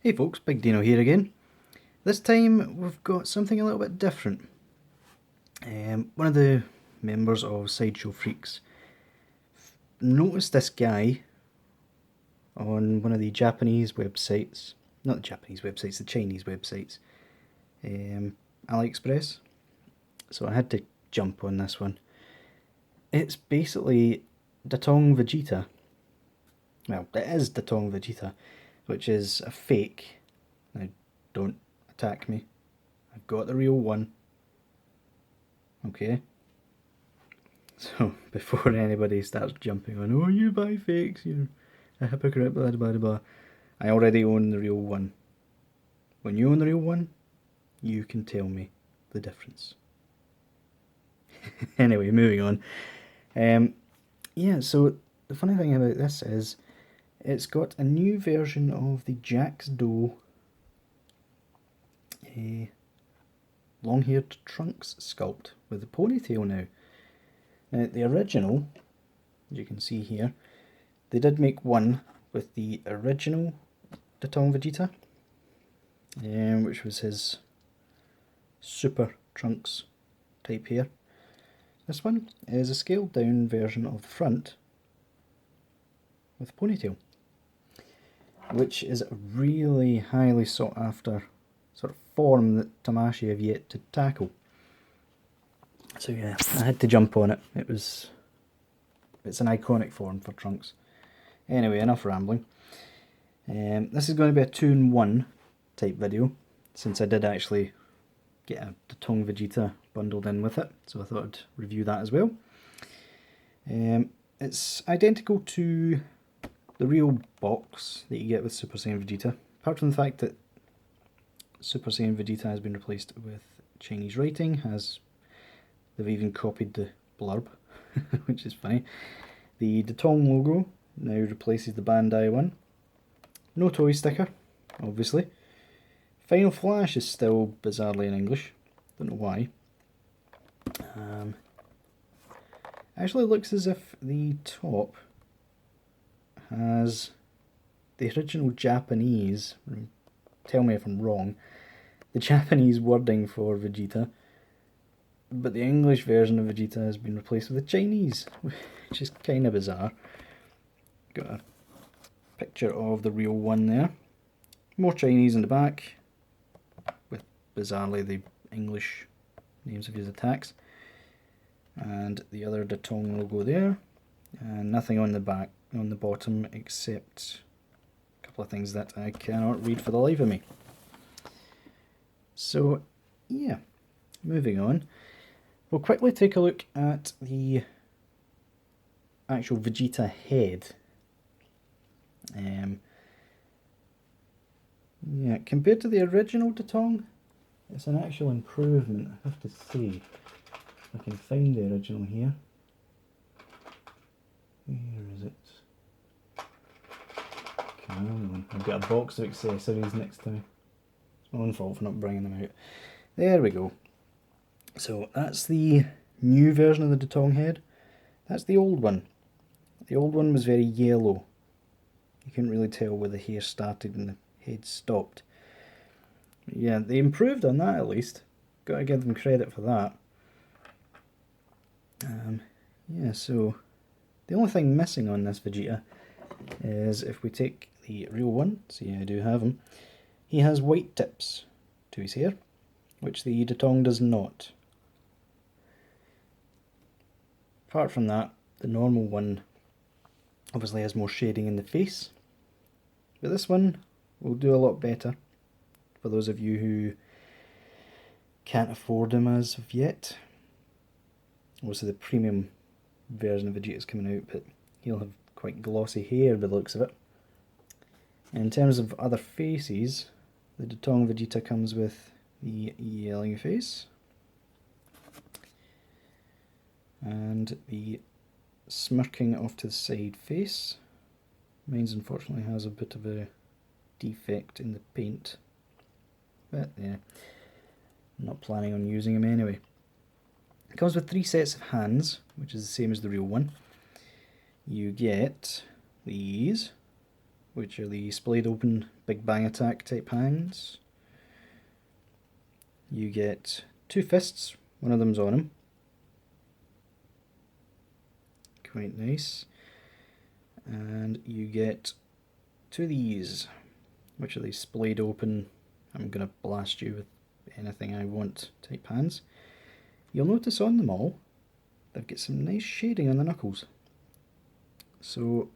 Hey folks, Big Deano here again. This time we've got something a little bit different. One of the members of Sideshow Freaks noticed this guy on one of the Japanese websites, not the Japanese websites, the Chinese websites, AliExpress. So I had to jump on this one. It's basically Datong Vegeta. Well, it is Datong Vegeta, which is a fake. Now, don't attack me. I've got the real one. Okay? So, before anybody starts jumping on, oh, you buy fakes, you're a hypocrite, blah, blah, blah, I already own the real one. When you own the real one, you can tell me the difference. Anyway, moving on. Yeah, so the funny thing about this is it's got a new version of the Jacksdo long-haired Trunks sculpt with a ponytail now. Now, the original, as you can see here, they did make one with the original Datong Vegeta, which was his super Trunks type hair. This one is a scaled down version of the front with a ponytail, which is a really highly sought after sort of form that Tamashii have yet to tackle. So yeah, I had to jump on it. It's an iconic form for Trunks. Anyway, enough rambling. This is going to be a 2-in-1 type video, since I did actually get a Datong Vegeta bundled in with it, so I thought I'd review that as well. It's identical to the real box that you get with Super Saiyan Vegeta, apart from the fact that Super Saiyan Vegeta has been replaced with Chinese writing, as they've even copied the blurb, which is funny. The Datong logo now replaces the Bandai one. No toy sticker, obviously. Final Flash is still bizarrely in English, don't know why. Actually looks as if the top has the original Japanese, tell me if I'm wrong, the Japanese wording for Vegeta, but the English version of Vegeta has been replaced with the Chinese, which is kind of bizarre. Got a picture of the real one there. More Chinese in the back, with bizarrely the English names of his attacks. And the other Datong logo there. And nothing on the back, on the bottom, except a couple of things that I cannot read for the life of me. So, yeah, moving on. We'll quickly take a look at the actual Vegeta head. Yeah, compared to the original Datong, it's an actual improvement, I have to say. If I can find the original here. Where is it? Come on, I've got a box of accessories next to me. It's my own fault for not bringing them out. There we go. So that's the new version of the Datong head. That's the old one. The old one was very yellow. You couldn't really tell where the hair started and the head stopped. But yeah, they improved on that at least. Got to give them credit for that. Yeah, so the only thing missing on this Vegeta is if we take the real one, see I do have him, he has white tips to his hair, which the Datong does not. Apart from that, the normal one obviously has more shading in the face, but this one will do a lot better for those of you who can't afford him as of yet. Obviously the premium version of Vegeta is coming out, but he'll have quite glossy hair by the looks of it. In terms of other faces, the Datong Vegeta comes with the yelling face and the smirking off to the side face. Mine's unfortunately has a bit of a defect in the paint, but yeah, I'm not planning on using him anyway. It comes with 3 sets of hands, which is the same as the real one. You get these which are the splayed open Big Bang Attack type hands. You get 2 fists, one of them's on him. Quite nice. And you get 2 of these, which are these splayed open, I'm going to blast you with anything I want type hands. You'll notice on them all, they've got some nice shading on the knuckles. So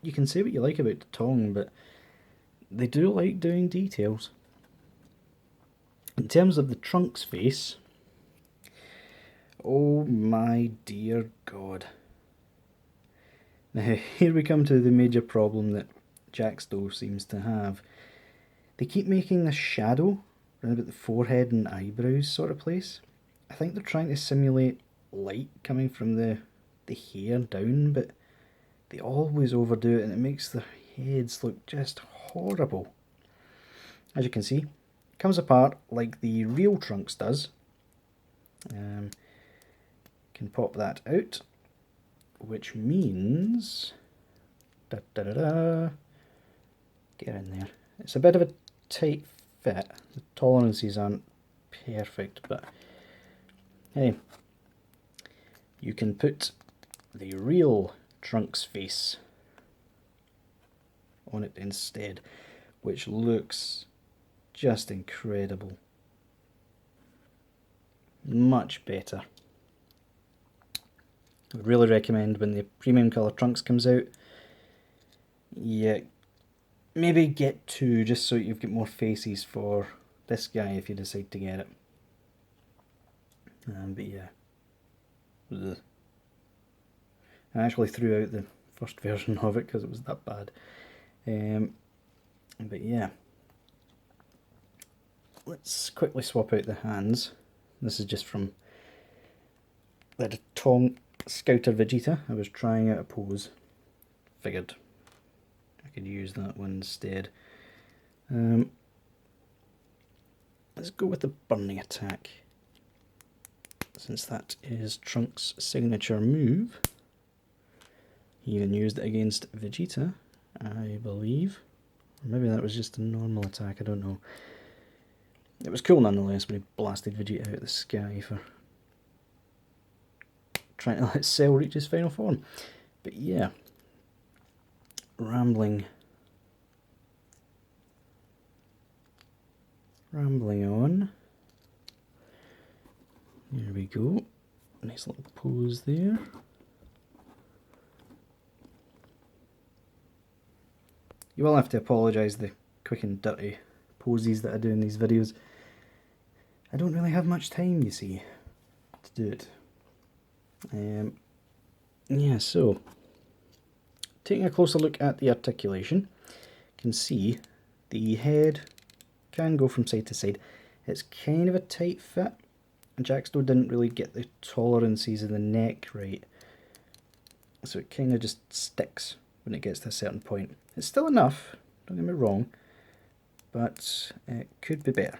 you can say what you like about Datong, but they do like doing details. In terms of the Trunks face, oh my dear God. Now here we come to the major problem that Jacksdo seems to have. They keep making this shadow around about the forehead and eyebrows sort of place. I think they're trying to simulate light coming from the hair down, but they always overdo it and it makes their heads look just horrible. As you can see, it comes apart like the real Trunks does. Can pop that out, which means get in there. It's a bit of a tight fit. The tolerances aren't perfect, but hey, you can put the real Trunks face on it instead, which looks just incredible. Much better. I would really recommend when the premium colour Trunks comes out, yeah, maybe get 2 just so you've got more faces for this guy if you decide to get it. But yeah, ugh. I actually threw out the first version of it because it was that bad. But yeah, let's quickly swap out the hands. This is just from the Datong Scouter Vegeta. I was trying out a pose, figured I could use that one instead. Let's go with the burning attack, since that is Trunks' signature move. He even used it against Vegeta, I believe. Or maybe that was just a normal attack, I don't know. It was cool nonetheless when he blasted Vegeta out of the sky for trying to let Cell reach his final form. But yeah, rambling on. There we go. Nice little pose there. You will have to apologise the quick and dirty poses that I do in these videos. I don't really have much time, you see, to do it. Yeah, so taking a closer look at the articulation, you can see the head can go from side to side. It's kind of a tight fit. Jacksdo didn't really get the tolerances of the neck right, so it kind of just sticks when it gets to a certain point. It's still enough, don't get me wrong, but it could be better.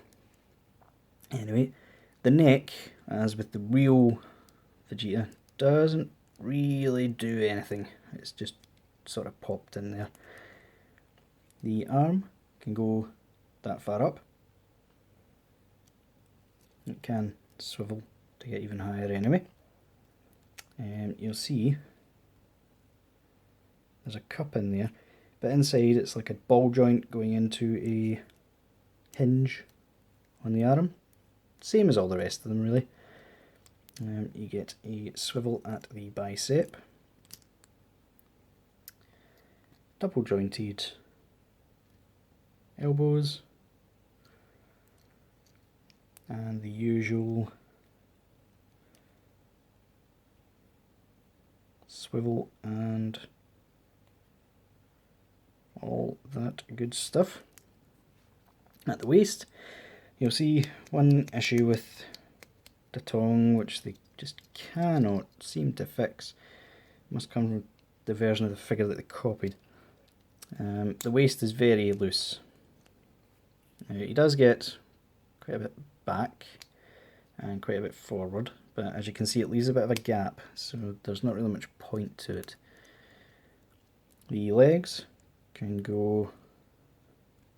Anyway, the neck, as with the real Vegeta, doesn't really do anything. It's just sort of popped in there. The arm can go that far up. It can swivel to get even higher anyway. You'll see there's a cup in there, but inside it's like a ball joint going into a hinge on the arm. Same as all the rest of them really. You get a swivel at the bicep, double jointed elbows, and the usual swivel and all that good stuff. At the waist, you'll see one issue with Datong, which they just cannot seem to fix. It must come from the version of the figure that they copied. The waist is very loose. He does get quite a bit back and quite a bit forward, but as you can see it leaves a bit of a gap, so there's not really much point to it. The legs can go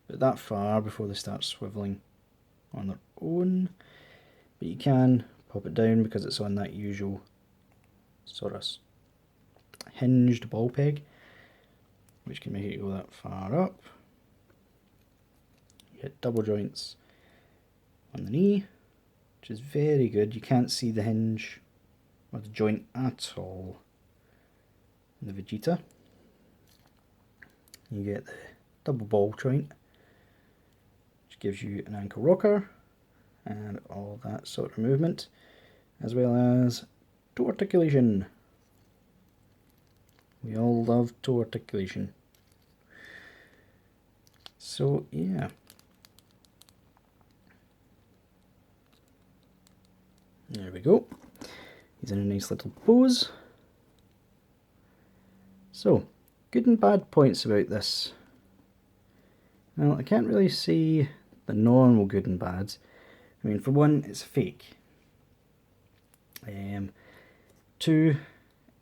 about that far before they start swiveling on their own, but you can pop it down because it's on that usual sort of hinged ball peg, which can make it go that far up. You get double joints on the knee, which is very good. You can't see the hinge or the joint at all in the Vegeta. You get the double ball joint, which gives you an ankle rocker and all that sort of movement, as well as toe articulation. We all love toe articulation. So yeah. There we go. He's in a nice little pose. So, good and bad points about this. Well, I can't really say the normal good and bads. I mean, for one, it's fake. 2,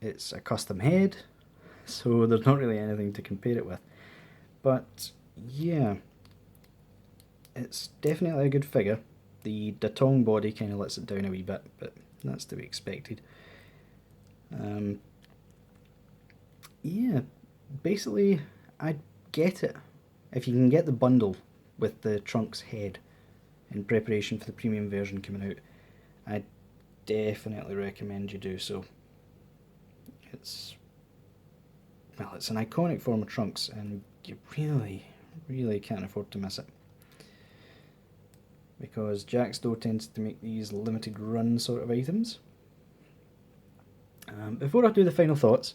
it's a custom head, so there's not really anything to compare it with. But yeah, it's definitely a good figure. The Datong body kind of lets it down a wee bit, but that's to be expected. Yeah, basically, I'd get it if you can get the bundle with the Trunks head in preparation for the premium version coming out. I'd definitely recommend you do so. It's an iconic form of Trunks, and you really can't afford to miss it. Because Jacksdo tends to make these limited run sort of items. Before I do the final thoughts,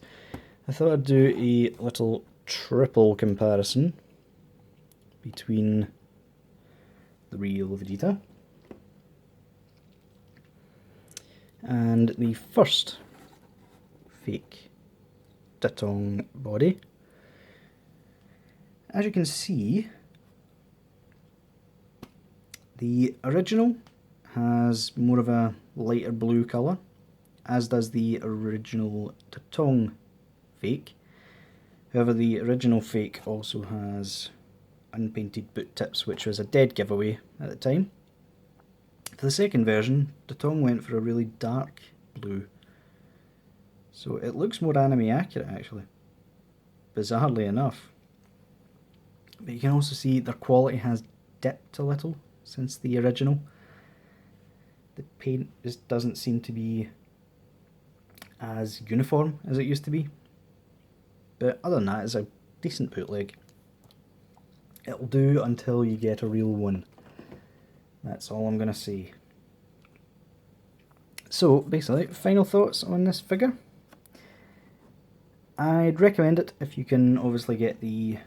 I thought I'd do a little triple comparison between the real Vegeta and the first fake Datong body. As you can see, the original has more of a lighter blue colour, as does the original Datong fake. However, the original fake also has unpainted boot tips, which was a dead giveaway at the time. For the second version, Datong went for a really dark blue, so it looks more anime accurate actually, bizarrely enough. But you can also see their quality has dipped a little since the original. The paint just doesn't seem to be as uniform as it used to be. But other than that, it's a decent bootleg. It'll do until you get a real one. That's all I'm going to say. So, basically, final thoughts on this figure. I'd recommend it if you can obviously get the...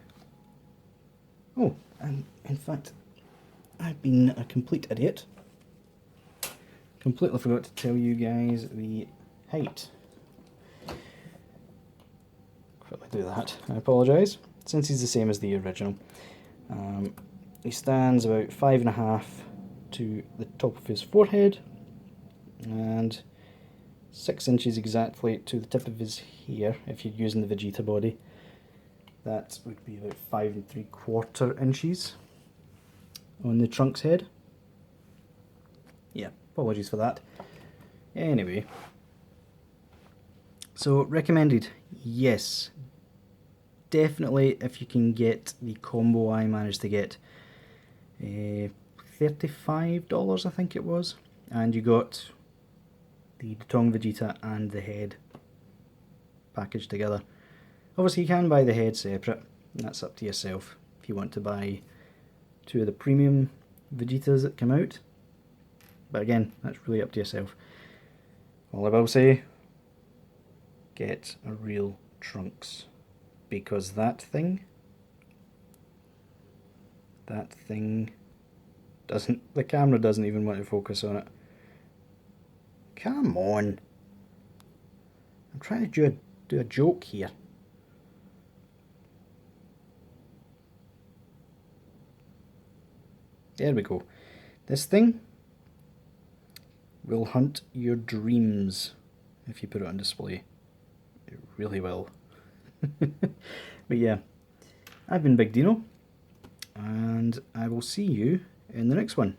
Oh, and in fact, I've been a complete idiot. Completely forgot to tell you guys the height. Quickly do that, I apologise. Since he's the same as the original. He stands about 5.5 to the top of his forehead and 6 inches exactly to the tip of his hair if you're using the Vegeta body. That would be about 5 3/4 inches on the Trunks head. Yeah, apologies for that. Anyway, so recommended, yes. Definitely if you can get the combo I managed to get. $35 I think it was, and you got the Datong Vegeta and the head packaged together. Obviously you can buy the head separate, that's up to yourself if you want to buy 2 of the premium Vegetas that come out, but again, that's really up to yourself. All I will say, get a real Trunks, because that thing doesn't, the camera doesn't even want to focus on it. Come on, I'm trying to do a joke here. There we go. This thing will hunt your dreams if you put it on display. It really will. But yeah, I've been Big Dino, and I will see you in the next one.